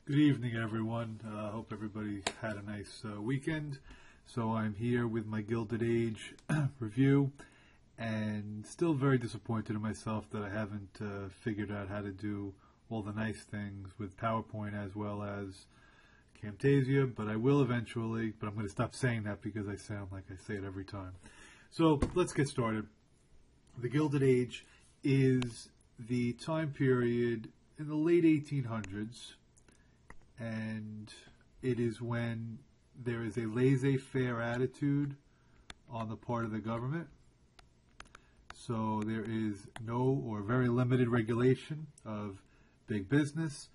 Good evening, everyone. Hope everybody had a nice weekend. So I'm here with my Gilded Age review, and still very disappointed in myself that I haven't figured out how to do all the nice things with PowerPoint as well as Camtasia, but I will eventually, but I'm going to stop saying that because I sound like I say it every time. So let's get started. The Gilded Age is the time period in the late 1800s, and it is when there is a laissez-faire attitude on the part of the government. So there is no or very limited regulation of big business.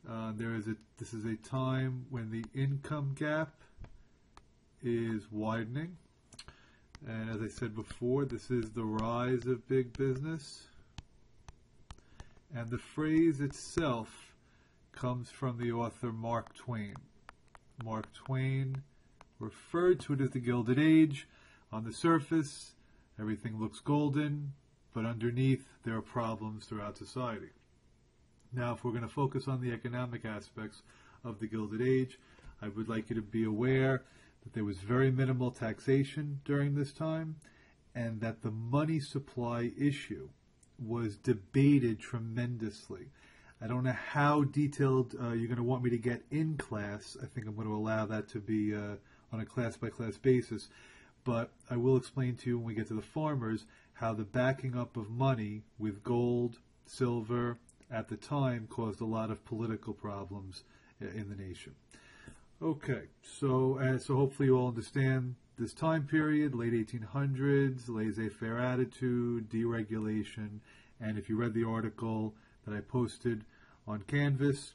This is a time when the income gap is widening. And as I said before, this is the rise of big business. And the phrase itself comes from the author Mark Twain. Mark Twain referred to it as the Gilded Age. On the surface, everything looks golden, but underneath there are problems throughout society. Now, if we're going to focus on the economic aspects of the Gilded Age, I would like you to be aware that there was very minimal taxation during this time, and that the money supply issue was debated tremendously. I don't know how detailed you're going to want me to get in class. I think I'm going to allow that to be on a class-by-class basis. But I will explain to you when we get to the farmers how the backing up of money with gold, silver, at the time caused a lot of political problems in the nation. Okay, so hopefully you all understand this time period, late 1800s, laissez-faire attitude, deregulation, and if you read the article that I posted on Canvas,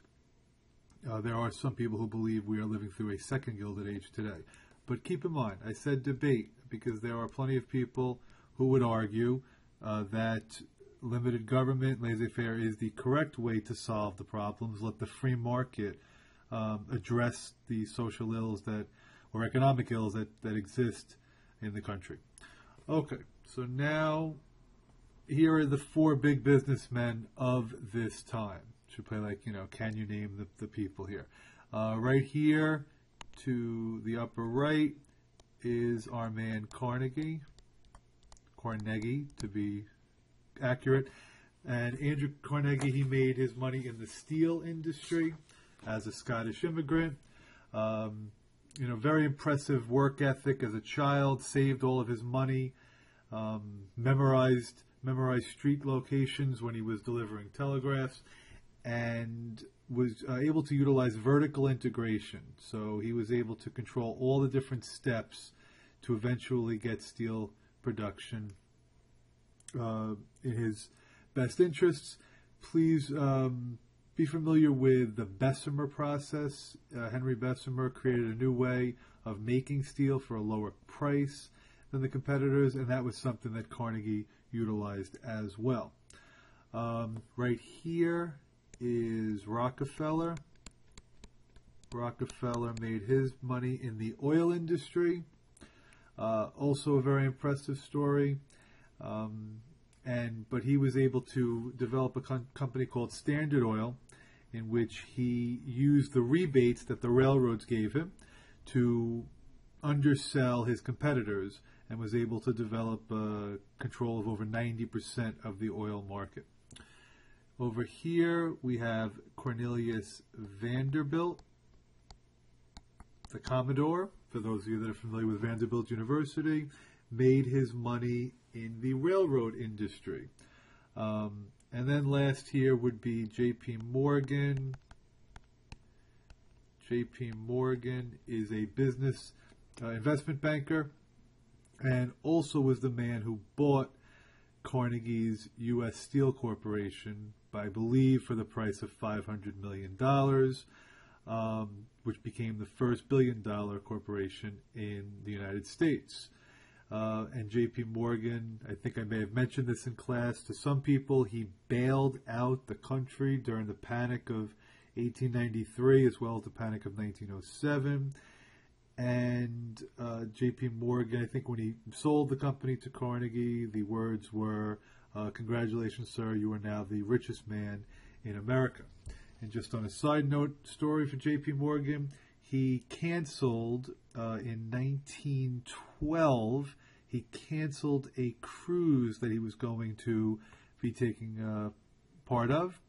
there are some people who believe we are living through a second Gilded Age today. But keep in mind, I said debate because there are plenty of people who would argue that limited government, laissez-faire, is the correct way to solve the problems. Let the free market address the social ills or economic ills that exist in the country. Okay, so now here are the four big businessmen of this time. Should play like, can you name the people here? Right here to the upper right is our man Carnegie to be accurate. And Andrew Carnegie, he made his money in the steel industry as a Scottish immigrant. Very impressive work ethic as a child, saved all of his money, memorized street locations when he was delivering telegraphs, and was able to utilize vertical integration. So he was able to control all the different steps to eventually get steel production in his best interests. Please be familiar with the Bessemer process. Henry Bessemer created a new way of making steel for a lower price than the competitors, and that was something that Carnegie utilized as well. Right here is Rockefeller. Rockefeller made his money in the oil industry. Also a very impressive story. But he was able to develop a company called Standard Oil, in which he used the rebates that the railroads gave him to undersell his competitors, and was able to develop control of over 90% of the oil market. Over here we have Cornelius Vanderbilt, the Commodore. For those of you that are familiar with Vanderbilt University, made his money in the railroad industry. And then last here would be J.P. Morgan. J.P. Morgan is a business investment banker, and also was the man who bought Carnegie's U.S. Steel Corporation, I believe, for the price of $500 million, which became the first billion-dollar corporation in the United States. And J.P. Morgan, I think I may have mentioned this in class, to some people, he bailed out the country during the Panic of 1893 as well as the Panic of 1907. And J.P. Morgan, I think when he sold the company to Carnegie, the words were, "Congratulations, sir, you are now the richest man in America." And just on a side note story for J.P. Morgan, he canceled in 1912, he canceled a cruise that he was going to be taking part of.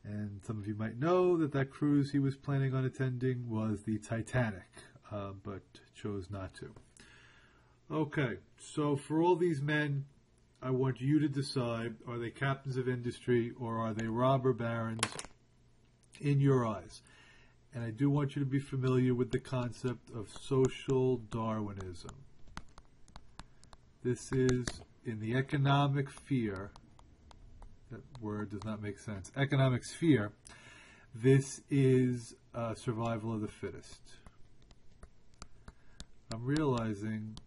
And some of you might know that that cruise he was planning on attending was the Titanic, but chose not to. Okay, so for all these men, I want you to decide, are they captains of industry or are they robber barons in your eyes? And I do want you to be familiar with the concept of social Darwinism. This is in the economic sphere. That word does not make sense. Economic sphere. This is survival of the fittest. I'm realizing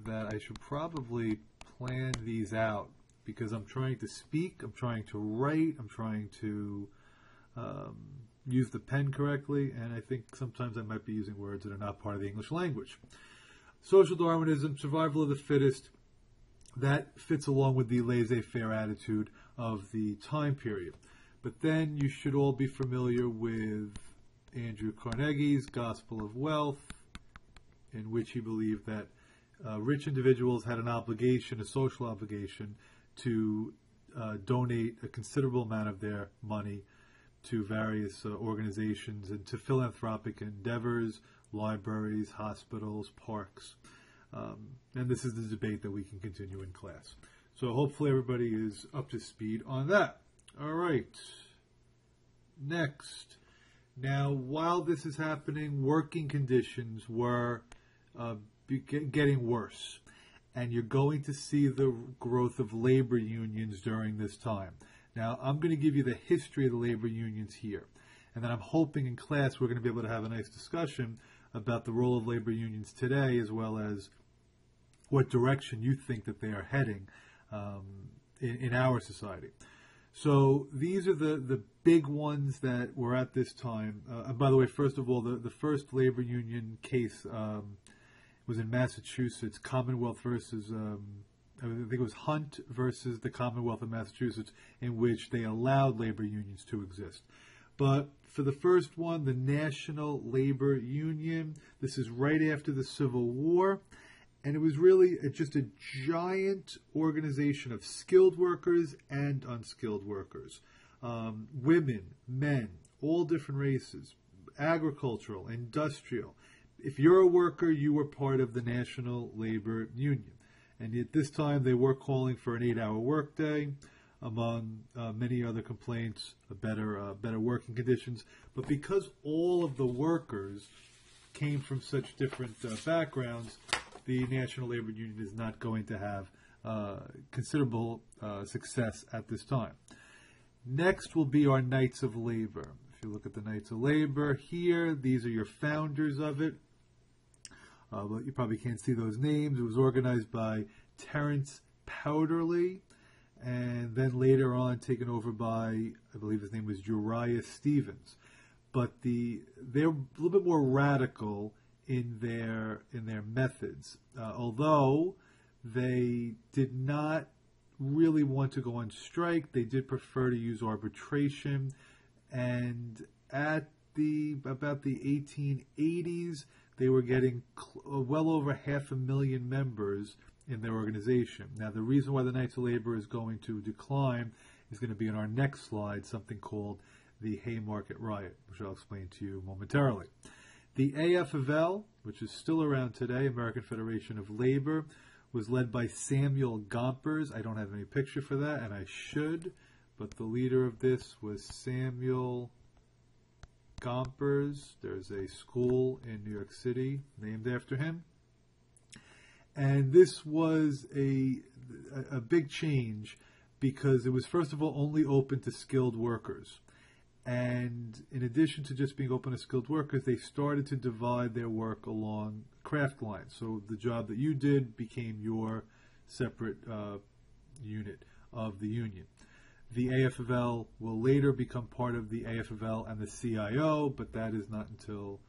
that I should probably plan these out because I'm trying to speak, I'm trying to write, I'm trying to use the pen correctly, and I think sometimes I might be using words that are not part of the English language. Social Darwinism, survival of the fittest, that fits along with the laissez-faire attitude of the time period. But then you should all be familiar with Andrew Carnegie's Gospel of Wealth, in which he believed that rich individuals had an obligation, a social obligation, to donate a considerable amount of their money to various organizations and to philanthropic endeavors, libraries, hospitals, parks. And this is the debate that we can continue in class. So hopefully everybody is up to speed on that. All right. Next. Now, while this is happening, working conditions were getting worse. And you're going to see the growth of labor unions during this time. Now, I'm going to give you the history of the labor unions here. And then I'm hoping in class we're going to be able to have a nice discussion about the role of labor unions today, as well as what direction you think that they are heading in our society. So these are the big ones that were at this time. And by the way, first of all, the first labor union case was in Massachusetts, Commonwealth versus, I think it was Hunt versus the Commonwealth of Massachusetts, in which they allowed labor unions to exist. But for the first one, the National Labor Union, this is right after the Civil War, and it was really just a giant organization of skilled workers and unskilled workers, women, men, all different races, agricultural, industrial. If you're a worker, you were part of the National Labor Union. And at this time, they were calling for an 8-hour workday, among many other complaints, better working conditions. But because all of the workers came from such different backgrounds, the National Labor Union is not going to have considerable success at this time. Next will be our Knights of Labor. If you look at the Knights of Labor here, these are your founders of it. But you probably can't see those names. It was organized by Terence Powderly, and then later on taken over by, I believe his name was Uriah Stevens. But they're a little bit more radical in their methods, although they did not really want to go on strike. They did prefer to use arbitration, and at about the 1880s, they were getting well over 500,000 members in their organization. Now, the reason why the Knights of Labor is going to decline is going to be in our next slide, something called the Haymarket Riot, which I'll explain to you momentarily. The AFL, which is still around today, American Federation of Labor, was led by Samuel Gompers. I don't have any picture for that, and I should, but the leader of this was Samuel Gompers. There's a school in New York City named after him. And this was a big change because it was, first of all, only open to skilled workers. And in addition to just being open to skilled workers, they started to divide their work along craft lines. So the job that you did became your separate unit of the union. The AFL will later become part of the AFL and the CIO, but that is not until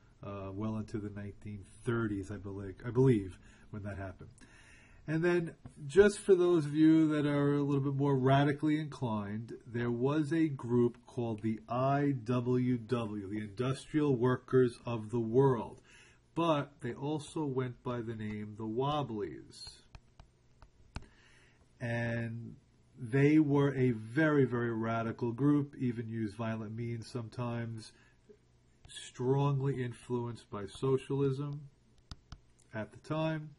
well into the 1930s, I believe, when that happened. And then, just for those of you that are a little bit more radically inclined, there was a group called the IWW, the Industrial Workers of the World. But they also went by the name the Wobblies. And they were a very, very radical group, even used violent means sometimes, strongly influenced by socialism at the time.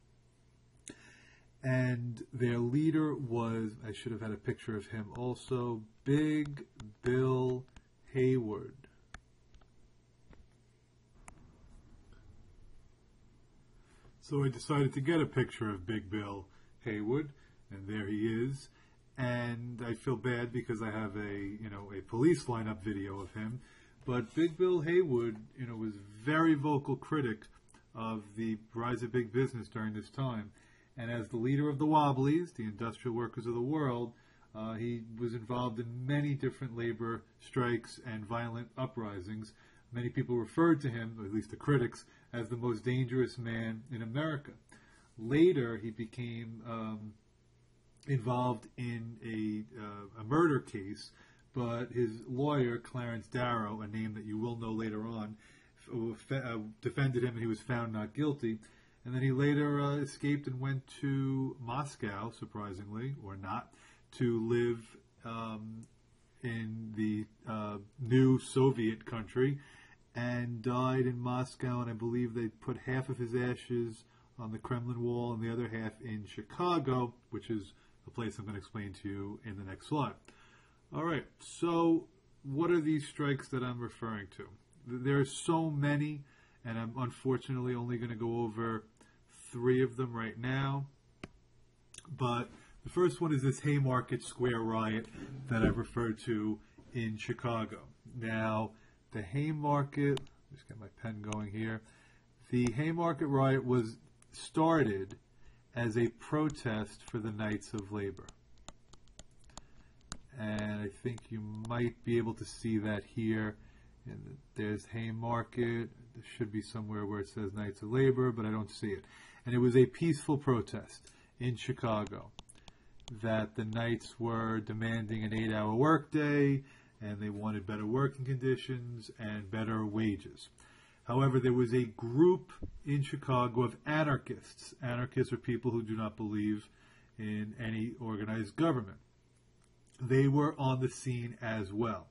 And their leader was, I should have had a picture of him also, Big Bill Haywood. So I decided to get a picture of Big Bill Haywood, and there he is. And I feel bad because I have a police lineup video of him. But Big Bill Haywood, was a very vocal critic of the rise of big business during this time. And as the leader of the Wobblies, the Industrial Workers of the World, he was involved in many different labor strikes and violent uprisings. Many people referred to him, or at least the critics, as the most dangerous man in America. Later, he became involved in a murder case, but his lawyer, Clarence Darrow, a name that you will know later on, defended him and he was found not guilty. And then he later escaped and went to Moscow, surprisingly, or not, to live in the new Soviet country, and died in Moscow. And I believe they put half of his ashes on the Kremlin wall and the other half in Chicago, which is a place I'm going to explain to you in the next slide. All right, so what are these strikes that I'm referring to? There are so many, and I'm unfortunately only going to go over 3 of them right now. But the first one is this Haymarket Square riot that I've referred to in Chicago. Now, the Haymarket, just get my pen going here. The Haymarket riot was started as a protest for the Knights of Labor. And I think you might be able to see that here. And there's Haymarket. There should be somewhere where it says Knights of Labor, but I don't see it. And it was a peaceful protest in Chicago that the Knights were demanding an 8-hour workday, and they wanted better working conditions and better wages. However, there was a group in Chicago of anarchists. Anarchists are people who do not believe in any organized government. They were on the scene as well.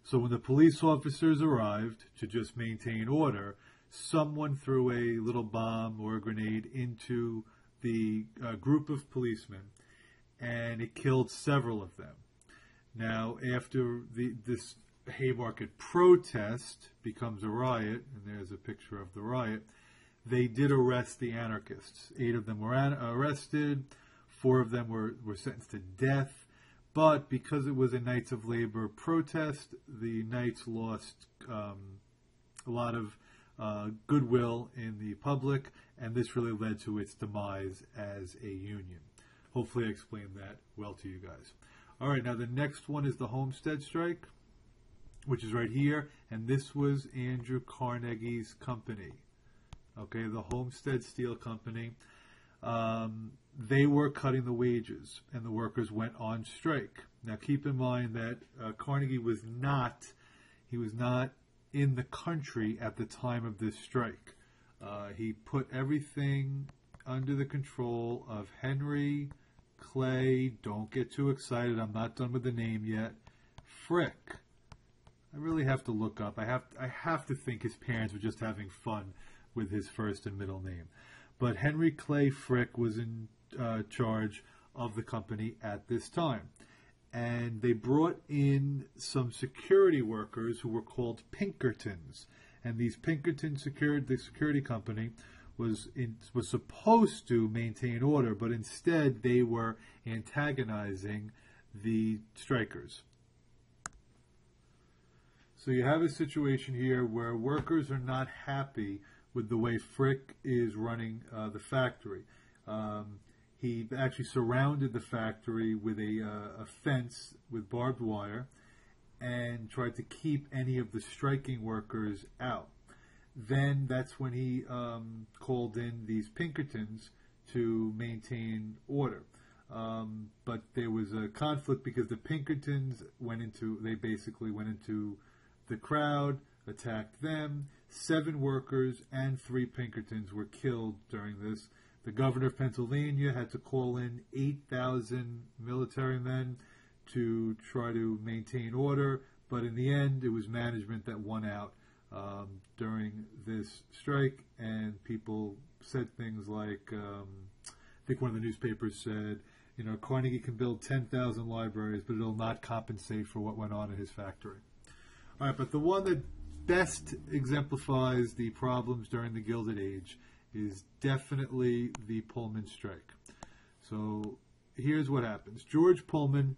So when the police officers arrived to just maintain order, someone threw a little bomb or a grenade into the group of policemen, and it killed several of them. Now, after this Haymarket protest becomes a riot, and there's a picture of the riot, they did arrest the anarchists. 8 of them were arrested, 4 of them were sentenced to death. But because it was a Knights of Labor protest, the Knights lost a lot of goodwill in the public, and this really led to its demise as a union. Hopefully I explained that well to you guys. All right, now the next one is the Homestead Strike, which is right here, and this was Andrew Carnegie's company. Okay, the Homestead Steel Company. They were cutting the wages, and the workers went on strike. Now, keep in mind that Carnegie was not in the country at the time of this strike. He put everything under the control of Henry Clay. Don't get too excited. I'm not done with the name yet. Frick. I really have to look up. I have to think his parents were just having fun with his first and middle name. But Henry Clay Frick was in charge of the company at this time. And they brought in some security workers who were called Pinkertons. And these Pinkerton the security company was supposed to maintain order, but instead they were antagonizing the strikers. So you have a situation here where workers are not happy with the way Frick is running the factory. He actually surrounded the factory with a fence with barbed wire and tried to keep any of the striking workers out. Then that's when he called in these Pinkertons to maintain order. But there was a conflict because the Pinkertons basically went into the crowd, attacked them. 7 workers and 3 Pinkertons were killed during this. The governor of Pennsylvania had to call in 8,000 military men to try to maintain order, but in the end, it was management that won out during this strike, and people said things like, I think one of the newspapers said, Carnegie can build 10,000 libraries, but it'll not compensate for what went on in his factory. All right, but the one that best exemplifies the problems during the Gilded Age is definitely the Pullman strike. So here's what happens. George Pullman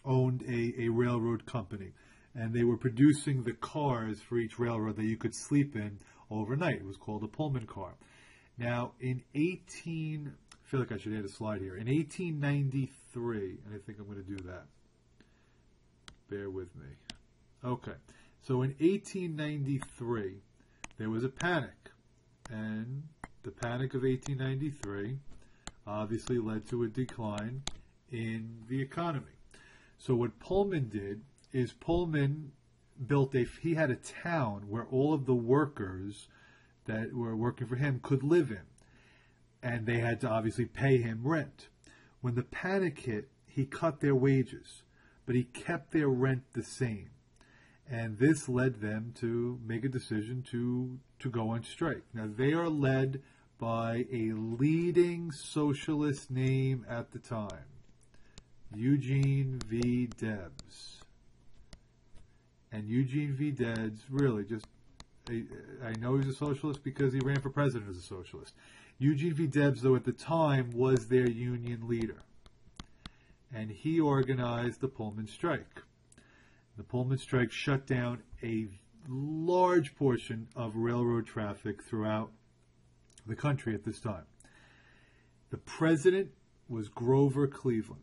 owned a railroad company, and they were producing the cars for each railroad that you could sleep in overnight. It was called a Pullman car. Now, I feel like I should add a slide here. In 1893, and I think I'm going to do that. Bear with me. Okay. So in 1893, there was a panic. And the panic of 1893 obviously led to a decline in the economy. So what Pullman did is Pullman he had a town where all of the workers that were working for him could live in. And they had to obviously pay him rent. When the panic hit, he cut their wages, but he kept their rent the same. And this led them to make a decision to go on strike. Now, they are led by a leading socialist name at the time, Eugene V. Debs. And Eugene V. Debs really I know he's a socialist because he ran for president as a socialist. Eugene V. Debs, though, at the time was their union leader. And he organized the Pullman strike. The Pullman strike shut down a large portion of railroad traffic throughout the country at this time. The president was Grover Cleveland.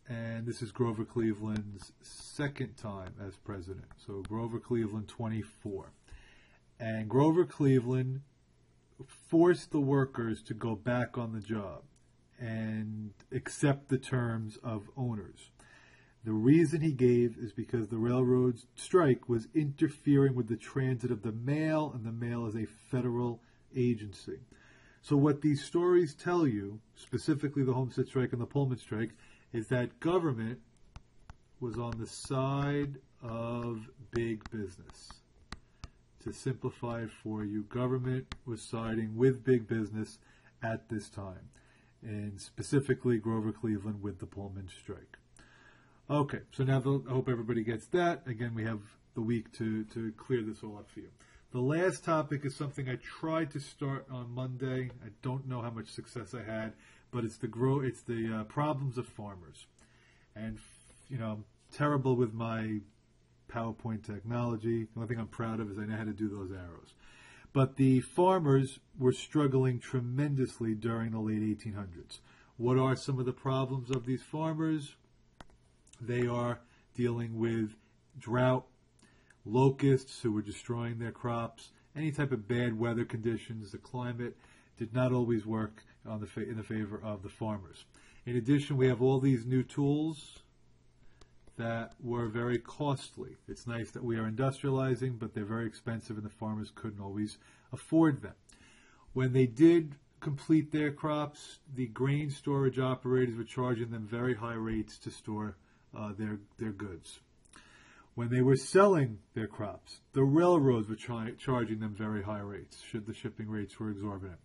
And this is Grover Cleveland's second time as president. So Grover Cleveland, 24. And Grover Cleveland forced the workers to go back on the job and accept the terms of owners. The reason he gave is because the railroad strike was interfering with the transit of the mail, and the mail is a federal agency. So what these stories tell you, specifically the Homestead strike and the Pullman strike, is that government was on the side of big business. To simplify it for you, government was siding with big business at this time, and specifically Grover Cleveland with the Pullman strike. Okay, so now I hope everybody gets that. Again, we have the week to clear this all up for you. The last topic is something I tried to start on Monday. I don't know how much success I had, but it's the problems of farmers. And, I'm terrible with my PowerPoint technology. The only thing I'm proud of is I know how to do those arrows. But the farmers were struggling tremendously during the late 1800s. What are some of the problems of these farmers? They are dealing with drought, locusts who were destroying their crops, any type of bad weather conditions. The climate did not always work in the favor of the farmers. In addition, we have all these new tools that were very costly. It's nice that we are industrializing, but they're very expensive and the farmers couldn't always afford them. When they did complete their crops, the grain storage operators were charging them very high rates to store their goods. When they were selling their crops, the railroads were charging them very high rates, the shipping rates were exorbitant.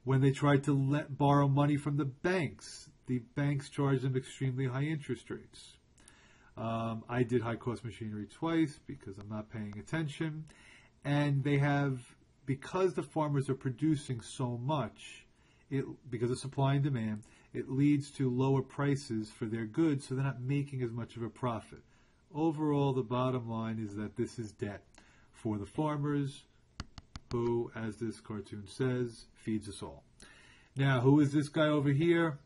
When they tried to borrow money from the banks charged them extremely high interest rates. I did high-cost machinery twice because I'm not paying attention. And because the farmers are producing so much, because of supply and demand, it leads to lower prices for their goods, so they're not making as much of a profit. Overall, the bottom line is that this is debt for the farmers who, as this cartoon says, feeds us all. Now, who is this guy over here?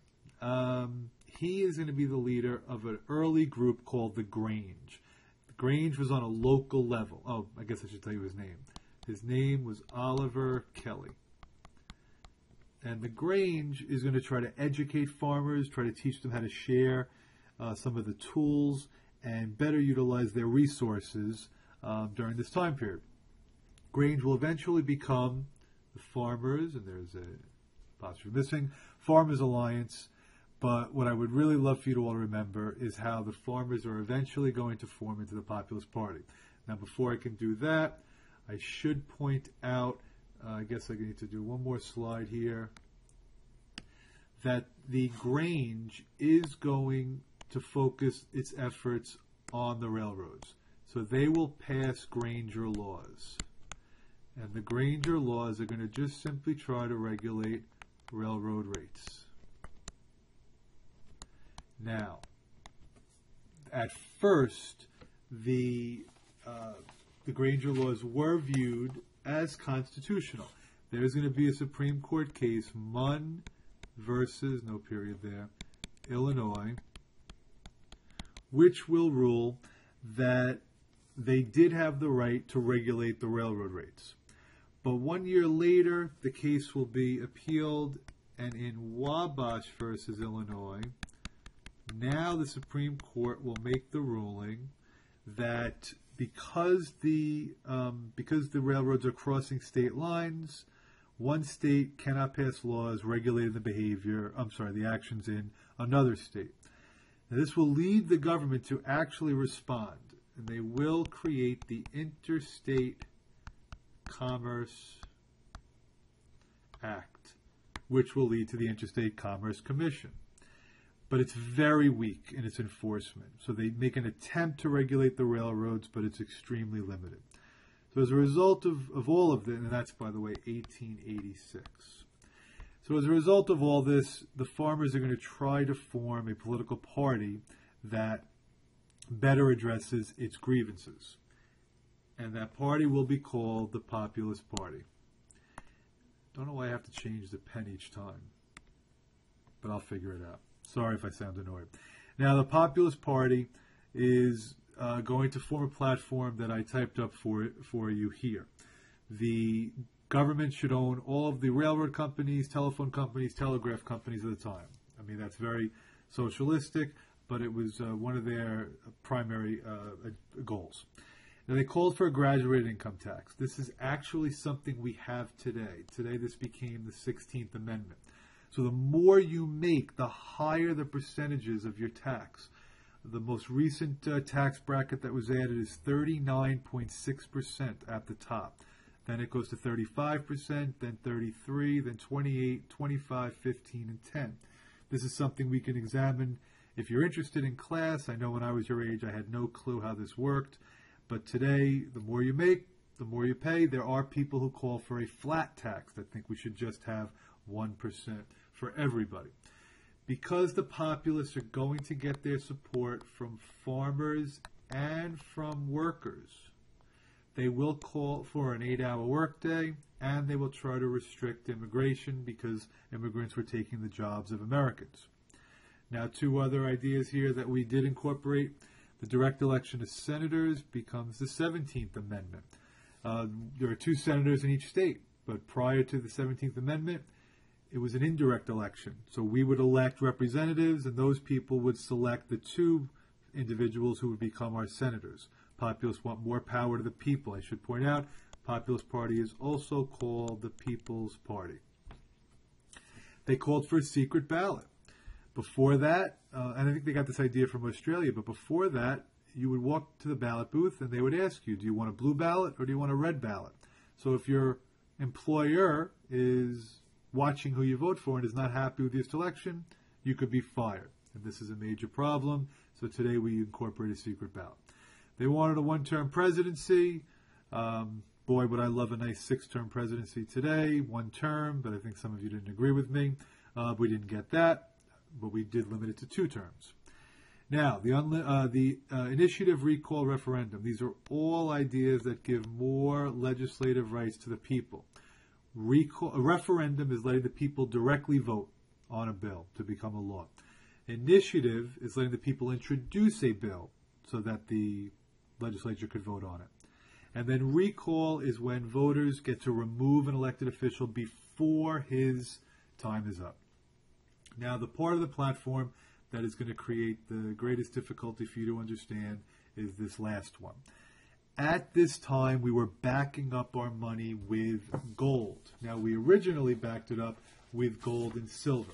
He is going to be the leader of an early group called the Grange. The Grange was on a local level. Oh, I guess I should tell you his name. His name was Oliver Kelly. And the Grange is going to try to educate farmers, try to teach them how to share some of the tools and better utilize their resources during this time period. Grange will eventually become the Farmers, and there's a apostrophe missing, Farmers Alliance. But what I would really love for you to all remember is how the farmers are eventually going to form into the Populist Party. Now, before I can do that, I should point out, I guess I need to do one more slide here, that the Grange is going to focus its efforts on the railroads. So they will pass Granger laws. And the Granger laws are going to just simply try to regulate railroad rates. Now, at first, the Granger laws were viewed as constitutional. There's going to be a Supreme Court case, Munn versus, no period there, Illinois, which will rule that they did have the right to regulate the railroad rates. But 1 year later, the case will be appealed, and in Wabash versus Illinois, now the Supreme Court will make the ruling that because the railroads are crossing state lines, one state cannot pass laws regulating the actions in another state. Now, this will lead the government to actually respond, and they will create the Interstate Commerce Act, which will lead to the Interstate Commerce Commission. But it's very weak in its enforcement. So they make an attempt to regulate the railroads, but it's extremely limited. So as a result of all of this, and that's, by the way, 1886. So as a result of all this, the farmers are going to try to form a political party that better addresses its grievances. And that party will be called the Populist Party. Don't know why I have to change the pen each time, but I'll figure it out. Sorry if I sound annoyed. Now, the Populist Party is going to form a platform that I typed up for you here. The government should own all of the railroad companies, telephone companies, telegraph companies at the time. I mean, that's very socialistic, but it was one of their primary goals. Now, they called for a graduated income tax. This is actually something we have today. Today, this became the 16th Amendment. So the more you make, the higher the percentages of your tax. The most recent tax bracket that was added is 39.6% at the top. Then it goes to 35%, then 33%, then 28%, 25%, 15%, and 10%. This is something we can examine if you're interested in class. I know when I was your age, I had no clue how this worked. But today, the more you make, the more you pay. There are people who call for a flat tax that think we should just have 1% for everybody. Because the populists are going to get their support from farmers and from workers, they will call for an 8-hour workday, and they will try to restrict immigration because immigrants were taking the jobs of Americans. Now, two other ideas here that we did incorporate. The direct election of senators becomes the 17th Amendment. There are 2 senators in each state, but prior to the 17th Amendment, it was an indirect election. So we would elect representatives, and those people would select the 2 individuals who would become our senators. Populists want more power to the people. I should point out, Populist Party is also called the People's Party. They called for a secret ballot. Before that, and I think they got this idea from Australia, but before that, you would walk to the ballot booth and they would ask you, do you want a blue ballot or do you want a red ballot? So if your employer is watching who you vote for and is not happy with your selection, you could be fired. And this is a major problem. So today we incorporate a secret ballot. They wanted a 1-term presidency. Boy, would I love a nice 6-term presidency today. 1 term, but I think some of you didn't agree with me. We didn't get that, but we did limit it to 2 terms. Now, the initiative recall referendum. These are all ideas that give more legislative rights to the people. A referendum is letting the people directly vote on a bill to become a law. Initiative is letting the people introduce a bill so that the legislature could vote on it. And then recall is when voters get to remove an elected official before his time is up. Now, the part of the platform that is going to create the greatest difficulty for you to understand is this last one. At this time, we were backing up our money with gold. Now, we originally backed it up with gold and silver.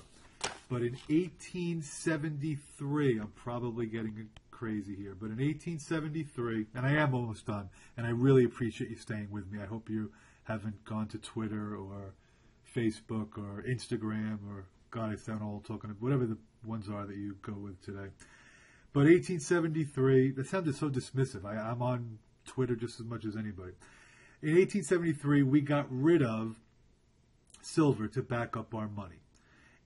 But in 1873, I'm probably getting crazy here, but in 1873, and I am almost done, and I really appreciate you staying with me. I hope you haven't gone to Twitter or Facebook or Instagram or, God, I sound old talking about whatever the ones are that you go with today. But 1873, that sounded so dismissive. I'm on Twitter just as much as anybody. In 1873, we got rid of silver to back up our money.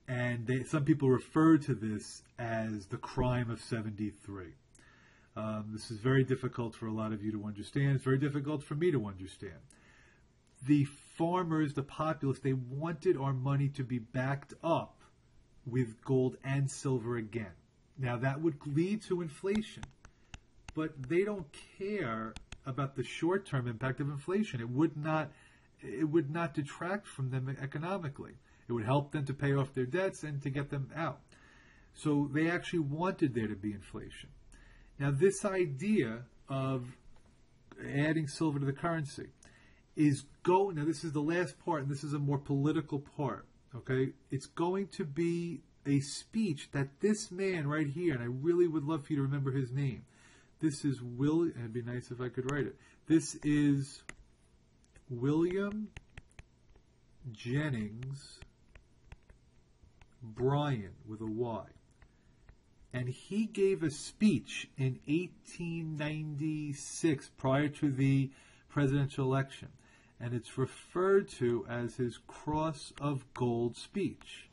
And some people refer to this as the crime of 73. This is very difficult for a lot of you to understand. It's very difficult for me to understand. The farmers, the populace, they wanted our money to be backed up with gold and silver again. Now, that would lead to inflation. But they don't care about the short-term impact of inflation. It would not detract from them economically. It would help them to pay off their debts and to get them out. So they actually wanted there to be inflation. Now, this idea of adding silver to the currency now this is the last part, and this is a more political part, okay? It's going to be a speech that this man right here, and I really would love for you to remember his name. This is and it'd be nice if I could write it. This is William Jennings Bryan with a Y. And he gave a speech in 1896 prior to the presidential election. And it's referred to as his Cross of Gold speech.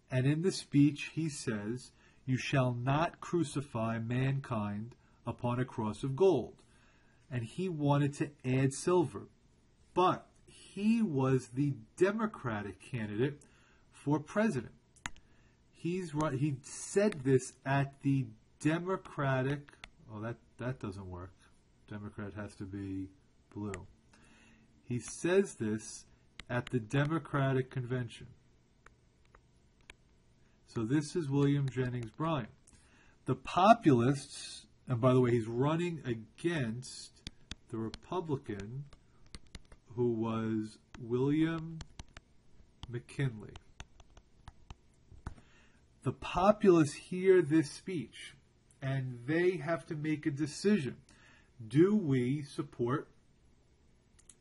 And in the speech he says, "You shall not crucify mankind upon a cross of gold." And he wanted to add silver. But he was the Democratic candidate for president. He said this at the Democratic, that doesn't work. Democrat has to be blue. He says this at the Democratic convention. So this is William Jennings Bryan. The populists, and by the way, he's running against the Republican who was William McKinley. The populists hear this speech, and they have to make a decision. Do we support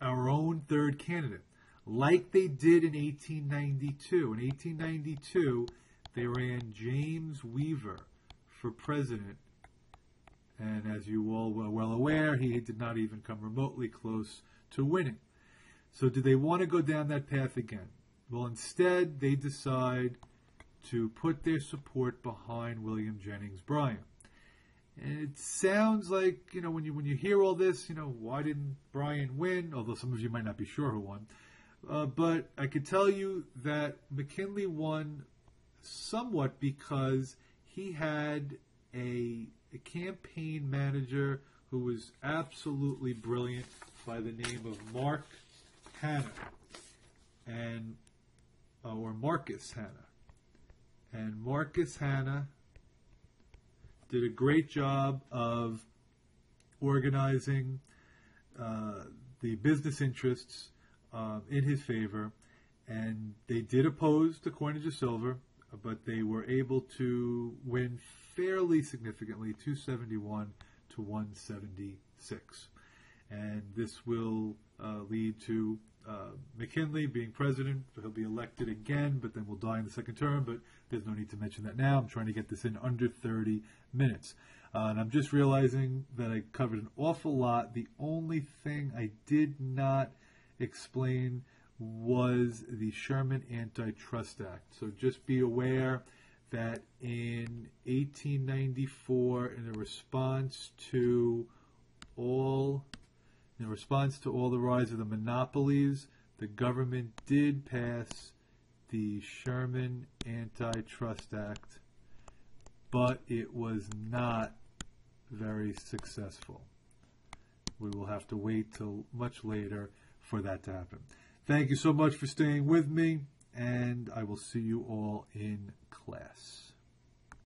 our own third candidate, like they did in 1892? In 1892, they ran James Weaver for president, and as you all were well aware, he did not even come remotely close to winning. So do they want to go down that path again? Well, instead, they decide to put their support behind William Jennings Bryan. And it sounds like, when you hear all this, why didn't Bryan win? Although some of you might not be sure who won. But I could tell you that McKinley won somewhat because he had a campaign manager who was absolutely brilliant by the name of Mark Hanna, or Marcus Hanna. And Marcus Hanna did a great job of organizing the business interests in his favor, and they did oppose the coinage of silver, but they were able to win fairly significantly, 271 to 176. And this will lead to McKinley being president. He'll be elected again, but then will die in the second term, but there's no need to mention that now. I'm trying to get this in under 30 minutes. And I'm just realizing that I covered an awful lot. The only thing I did not explain was the Sherman Antitrust Act. So just be aware that in 1894, in response to all the rise of the monopolies, the government did pass the Sherman Antitrust Act, but it was not very successful. We will have to wait till much later for that to happen. Thank you so much for staying with me. and I will see you all in class.